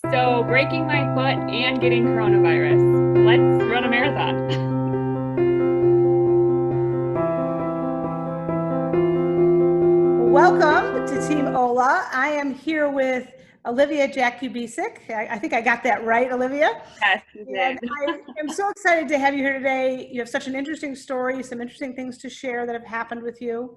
So breaking my foot and getting coronavirus. Let's run a marathon. Welcome to Team Ola. I am here with Olivia Jakubicek. I think I got that right, Olivia. Yes, you And did. I am so excited to have you here today. You have such an interesting story, some interesting things to share that have happened with you.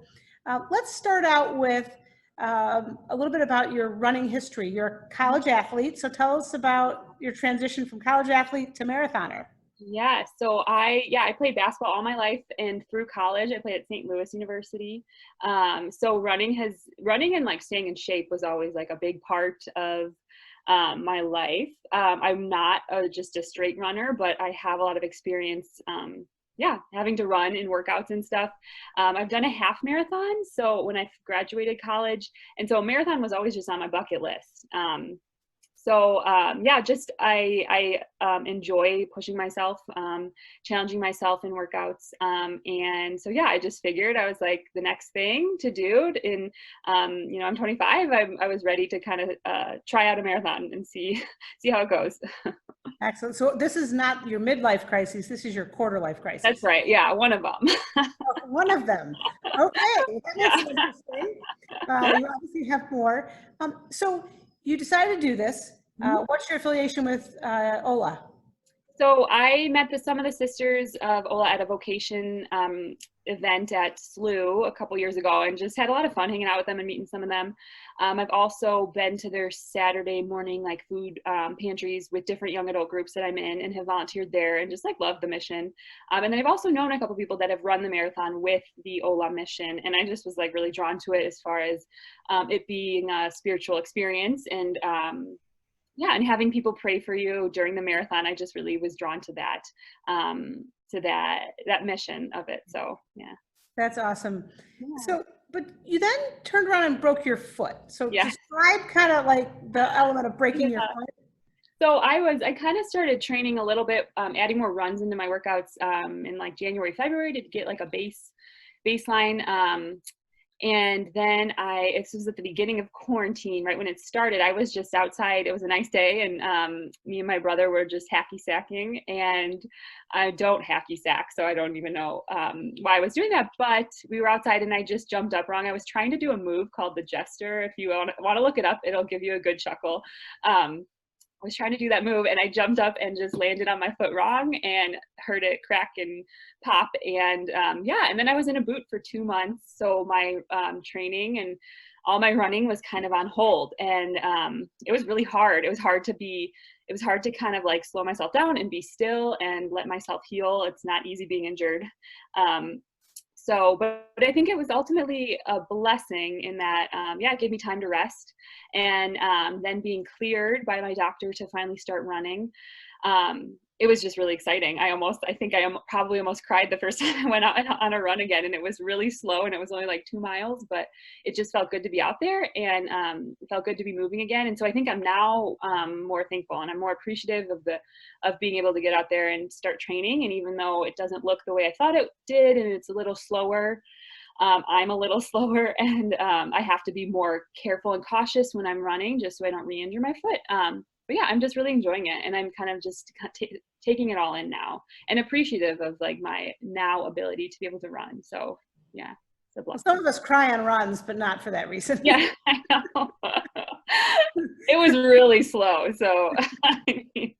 Let's start out with a little bit about your running history. You're a college athlete, so tell us about your transition from college athlete to marathoner. I played basketball all my life, and through college I played at St. Louis University. So running and like staying in shape was always like a big part of my life. I'm not just a straight runner, but I have a lot of experience. Having to run in workouts and stuff. I've done a half marathon. So when I graduated college, and so a marathon was always just on my bucket list. Just I enjoy pushing myself, challenging myself in workouts, I just figured I was like the next thing to do. I'm 25. I was ready to kind of try out a marathon and see see how it goes. Excellent. So this is not your midlife crisis. This is your quarter life That's crisis. right. Yeah, one of them. One of them. Okay, that makes Yeah. it interesting. You obviously have more. So you decided to do this. What's your affiliation with Ola? So I met some of the sisters of Ola at a vocation event at SLU a couple years ago, and just had a lot of fun hanging out with them and meeting some of them. I've also been to their Saturday morning like food pantries with different young adult groups that I'm in, and have volunteered there, and just like love the mission. And then I've also known a couple people that have run the marathon with the Ola mission, and I just was like really drawn to it as far as it being a spiritual experience, and having people pray for you during the marathon. I just really was drawn to that mission of it. So yeah. That's awesome. Yeah. So, but you then turned around and broke your foot. So Yeah. describe kind of like the element of breaking your Yeah. foot. So I kind of started training a little bit, adding more runs into my workouts in like January, February to get like a baseline. And then this was at the beginning of quarantine, right when it started. I was just outside. It was a nice day, and me and my brother were just hacky sacking. And I don't hacky sack, so I don't even know why I was doing that. But we were outside, and I just jumped up wrong. I was trying to do a move called the jester. If you want to look it up, it'll give you a good chuckle. I was trying to do that move, and I jumped up and just landed on my foot wrong and heard it crack and pop. And then I was in a boot for 2 months. So my training and all my running was kind of on hold. And it was really hard. It was hard to kind of like slow myself down and be still and let myself heal. It's not easy being injured. Um, but I think it was ultimately a blessing in that, it gave me time to rest, and then being cleared by my doctor to finally start running. It was just really exciting. I think I probably almost cried the first time I went out on a run again, and it was really slow, and it was only like 2 miles, but it just felt good to be out there, and it felt good to be moving again. And so I think I'm now more thankful, and I'm more appreciative of being able to get out there and start training. And even though it doesn't look the way I thought it did, and it's a little slower, I'm a little slower, and I have to be more careful and cautious when I'm running, just so I don't re-injure my foot. But yeah, I'm just really enjoying it, and I'm kind of just taking it all in now, and appreciative of like my now ability to be able to run. So yeah, it's a Well, blessing. some of us cry on runs, but not for that reason. Yeah, I know. It was really slow, so it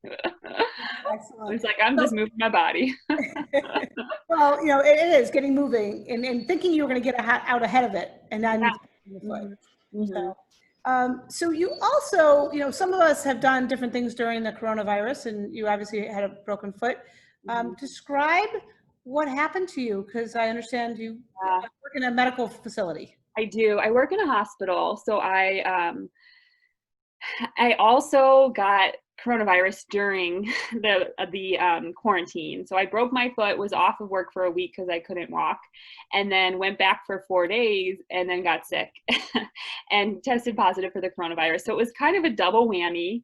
Excellent. was like I'm So, just moving my body. well, it is getting moving and thinking you were going to get out ahead of it, and Yeah. then your foot. Hmm. So, Hmm. so you also, some of us have done different things during the coronavirus, and you obviously had a broken foot. Hmm. Describe what happened to you, because I understand you Yeah, work in a medical facility. I do. I work in a hospital, so I also got coronavirus during the quarantine. So I broke my foot, was off of work for a week because I couldn't walk, and then went back for 4 days, and then got sick and tested positive for the coronavirus. So it was kind of a double whammy.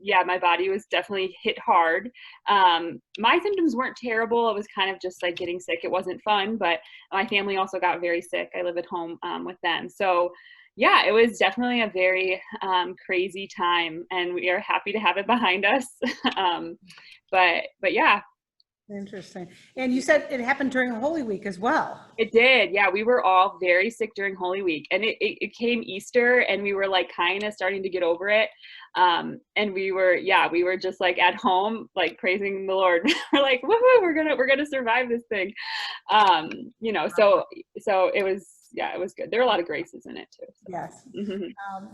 Yeah, my body was definitely hit hard. My symptoms weren't terrible. It was kind of just like getting sick. It wasn't fun, but my family also got very sick. I live at home with them. So Yeah, it was definitely a very crazy time, and we are happy to have it behind us. um, but yeah, Interesting. And you said it happened during Holy Week as well. it did. Yeah, we were all very sick during Holy Week, and it came Easter, and we were like kind of starting to get over it. And we were just like at home, like praising the Lord. We're like, woohoo, we're gonna survive this thing. Um, so it was, yeah, it was good. There were a lot of graces in it too. So. Yes. Mhm.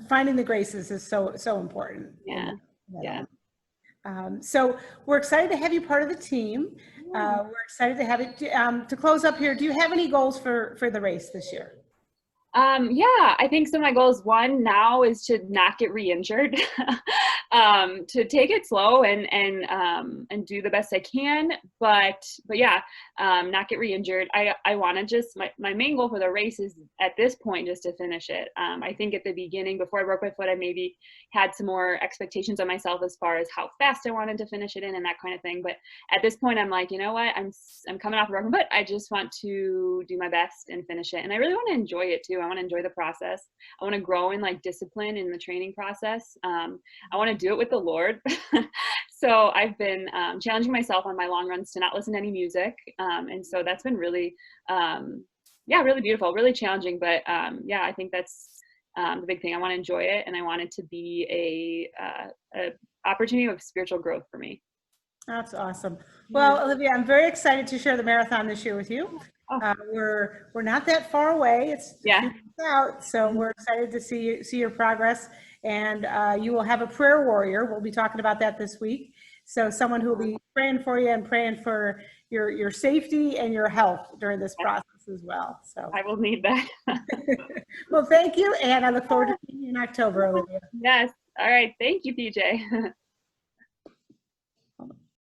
Finding the graces is so important. Yeah, yeah. So we're excited to have you part of the team. We're excited to have it. To close up here, do you have any goals for the race this year? Yeah, I think so. My goal is, one, now is to not get re-injured, to take it slow and do the best I can. But yeah, not get re-injured. I want to just, my main goal for the race is at this point just to finish it. I think at the beginning, before I broke my foot, I maybe had some more expectations on myself as far as how fast I wanted to finish it in and that kind of thing. But at this point, I'm like, you know what? I'm coming off a broken foot. I just want to do my best and finish it, and I really want to enjoy it too. I want to enjoy the process. I want to grow in like discipline in the training process. I want to do it with the Lord. So I've been challenging myself on my long runs to not listen to any music. And so that's been really, really beautiful, really challenging. But yeah, I think that's the big thing. I want to enjoy it, and I want it to be a opportunity of spiritual growth for me. That's awesome. Well, Olivia, I'm very excited to share the marathon this year with you. Oh. We're not that far away. It's a few months out, so we're excited to see your progress. And you will have a prayer warrior. We'll be talking about that this week. So someone who will be praying for you and praying for your safety and your health during this process as well. So I will need that. well, thank you, and I look forward to seeing you in October, Olivia. Yes. All right. Thank you, PJ.